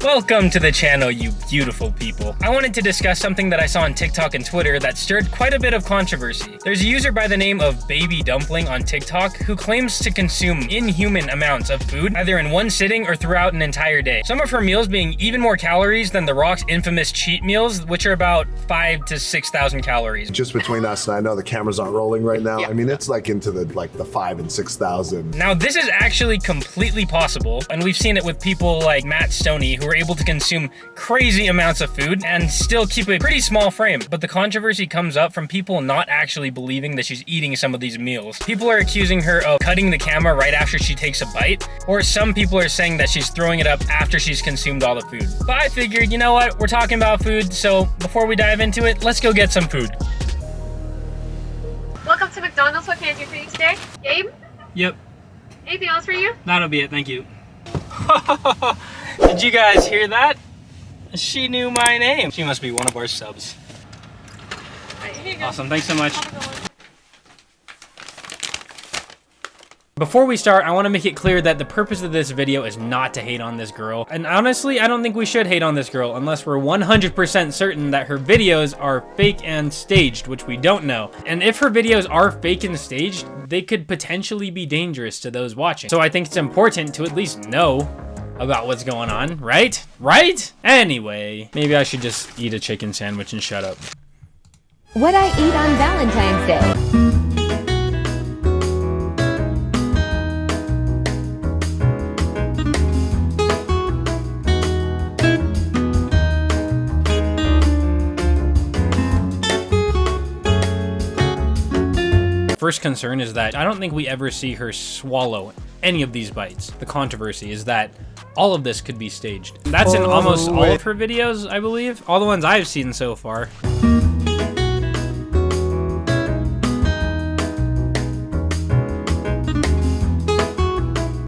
Welcome to the channel, you beautiful people. I wanted to discuss something that I saw on TikTok and Twitter that stirred quite a bit of controversy. There's a user by the name of Baby Dumpling on TikTok who claims to consume inhuman amounts of food, either in one sitting or throughout an entire day. Some of her meals being even more calories than The Rock's infamous cheat meals, which are about 5,000 to 6,000 calories. Just between us, and I know the cameras aren't rolling right now. Yeah. I mean, it's like into the 5,000 and 6,000. Now, this is actually completely possible, and we've seen it with people like Matt Stoney, who are able to consume crazy amounts of food and still keep a pretty small frame. But the controversy comes up from people not actually believing that she's eating some of these meals. People are accusing her of cutting the camera right after she takes a bite, or some people are saying that she's throwing it up after she's consumed all the food. But I figured, you know what, we're talking about food, so before we dive into it, let's go get some food. Welcome to McDonald's. What can I do for you today? Gabe? Yep. Anything else for you? That'll be it, thank you. Did you guys hear that? She knew my name. She must be one of our subs. Right, here you go. Awesome, thanks so much. Before we start, I want to make it clear that the purpose of this video is not to hate on this girl. And honestly, I don't think we should hate on this girl unless we're 100% certain that her videos are fake and staged, which we don't know. And if her videos are fake and staged, they could potentially be dangerous to those watching. So I think it's important to at least know about what's going on, right? Right? Anyway, maybe I should just eat a chicken sandwich and shut up. What I eat on Valentine's Day. First concern is that I don't think we ever see her swallow any of these bites. The controversy is that all of this could be staged. That's in almost all of her videos, I believe. All the ones I've seen so far.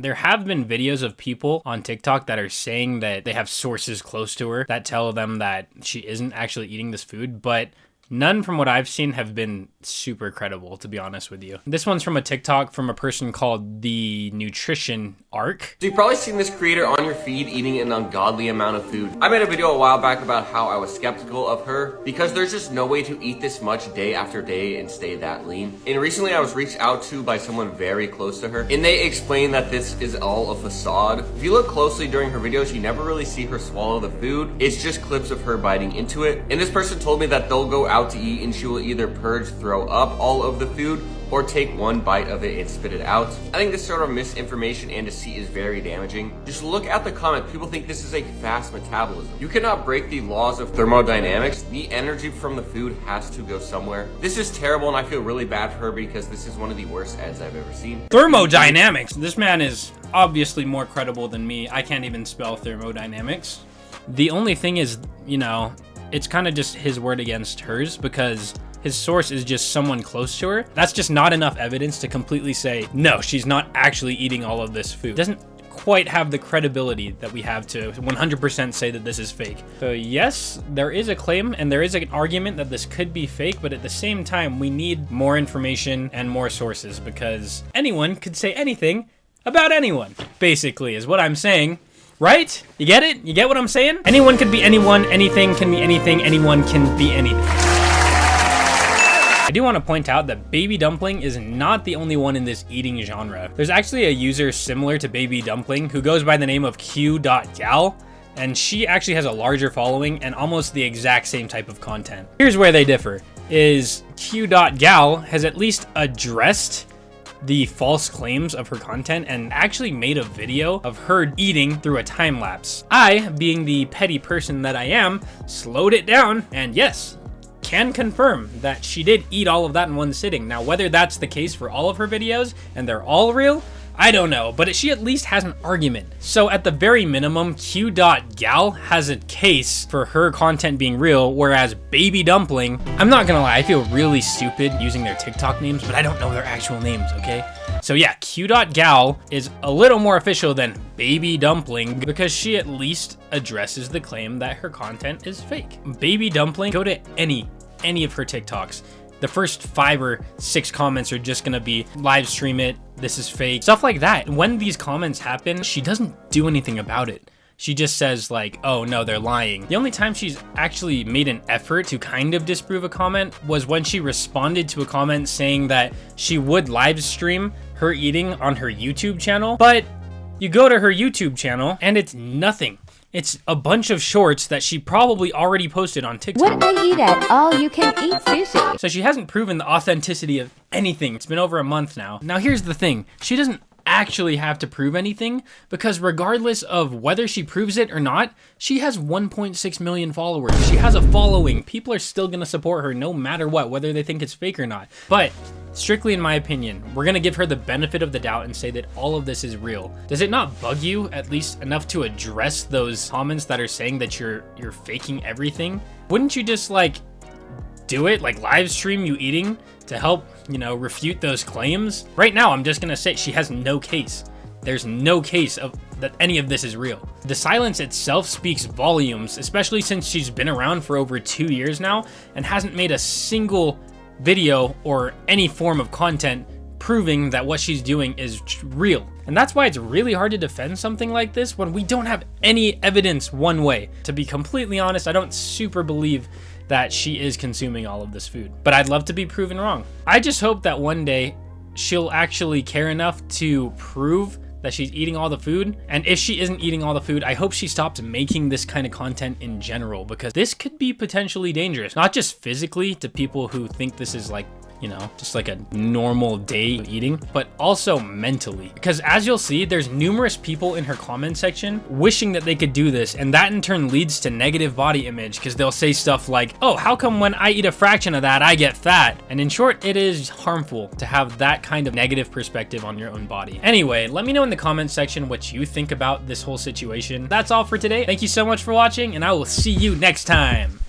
There have been videos of people on TikTok that are saying that they have sources close to her that tell them that she isn't actually eating this food, but none from what I've seen have been super credible, to be honest with you. This one's from a TikTok from a person called The Nutrition Arc. So you've probably seen this creator on your feed eating an ungodly amount of food. I made a video a while back about how I was skeptical of her because there's just no way to eat this much day after day and stay that lean. And recently I was reached out to by someone very close to her, and they explained that this is all a facade. If you look closely during her videos, you never really see her swallow the food. It's just clips of her biting into it. And this person told me that they'll go out to eat and she will either purge, throw up all of the food, or take one bite of it and spit it out. I think this sort of misinformation and deceit is very damaging. Just look at the comment. People think this is a fast metabolism. You cannot break the laws of thermodynamics. The energy from the food has to go somewhere. This is terrible, and I feel really bad for her because this is one of the worst ads I've ever seen. Thermodynamics. This man is obviously more credible than me. I can't even spell thermodynamics. The only thing is, you know, it's kind of just his word against hers because his source is just someone close to her. That's just not enough evidence to completely say, no, she's not actually eating all of this food. It doesn't quite have the credibility that we have to 100% say that this is fake. So yes, there is a claim and there is an argument that this could be fake, but at the same time, we need more information and more sources because anyone could say anything about anyone, basically, is what I'm saying. Right? You get it? You get what I'm saying? Anyone could be anyone, anything can be anything, anyone can be anything. I do want to point out that Baby Dumpling is not the only one in this eating genre. There's actually a user similar to Baby Dumpling who goes by the name of Q.gal, and she actually has a larger following and almost the exact same type of content. Here's where they differ, is Q.gal has at least addressed the false claims of her content and actually made a video of her eating through a time lapse. I, being the petty person that I am, slowed it down and yes, can confirm that she did eat all of that in one sitting. Now, whether that's the case for all of her videos and they're all real, I don't know, but she at least has an argument. So at the very minimum, Q.gal has a case for her content being real, whereas Baby Dumpling, I'm not gonna lie, I feel really stupid using their TikTok names, but I don't know their actual names, okay? So yeah, Q.gal is a little more official than Baby Dumpling because she at least addresses the claim that her content is fake. Baby Dumpling, go to any of her TikToks. The first 5 or 6 comments are just gonna be live stream it, this is fake, stuff like that. When these comments happen, she doesn't do anything about it. she just says like, oh no, they're lying. The only time she's actually made an effort to kind of disprove a comment was when she responded to a comment saying that she would live stream her eating on her YouTube channel, but you go to her YouTube channel and it's nothing. It's a bunch of shorts that she probably already posted on TikTok. What I eat at all you can eat sushi. So she hasn't proven the authenticity of anything. It's been over a month now. Now here's the thing. She doesn't actually have to prove anything, because regardless of whether she proves it or not, she has 1.6 million followers. She has a following. People are still gonna support her no matter what, whether they think it's fake or not. But strictly in my opinion, we're gonna give her the benefit of the doubt and say that all of this is real. Does it not bug you at least enough to address those comments that are saying that you're faking everything? Wouldn't you just like do it, like live stream you eating to help, you know, refute those claims? Right now, I'm just gonna say she has no case. There's no case of that any of this is real. The silence itself speaks volumes, especially since she's been around for over 2 years now and hasn't made a single video or any form of content proving that what she's doing is real. And that's why it's really hard to defend something like this when we don't have any evidence one way. To be completely honest, I don't super believe that she is consuming all of this food, but I'd love to be proven wrong. I just hope that one day she'll actually care enough to prove that she's eating all the food. And if she isn't eating all the food, I hope she stops making this kind of content in general, because this could be potentially dangerous, not just physically to people who think this is like, you know, just like a normal day of eating, but also mentally. Because as you'll see, there's numerous people in her comment section wishing that they could do this, and that in turn leads to negative body image, because they'll say stuff like, oh, how come when I eat a fraction of that, I get fat? And in short, it is harmful to have that kind of negative perspective on your own body. Anyway, let me know in the comment section what you think about this whole situation. That's all for today. Thank you so much for watching, and I will see you next time.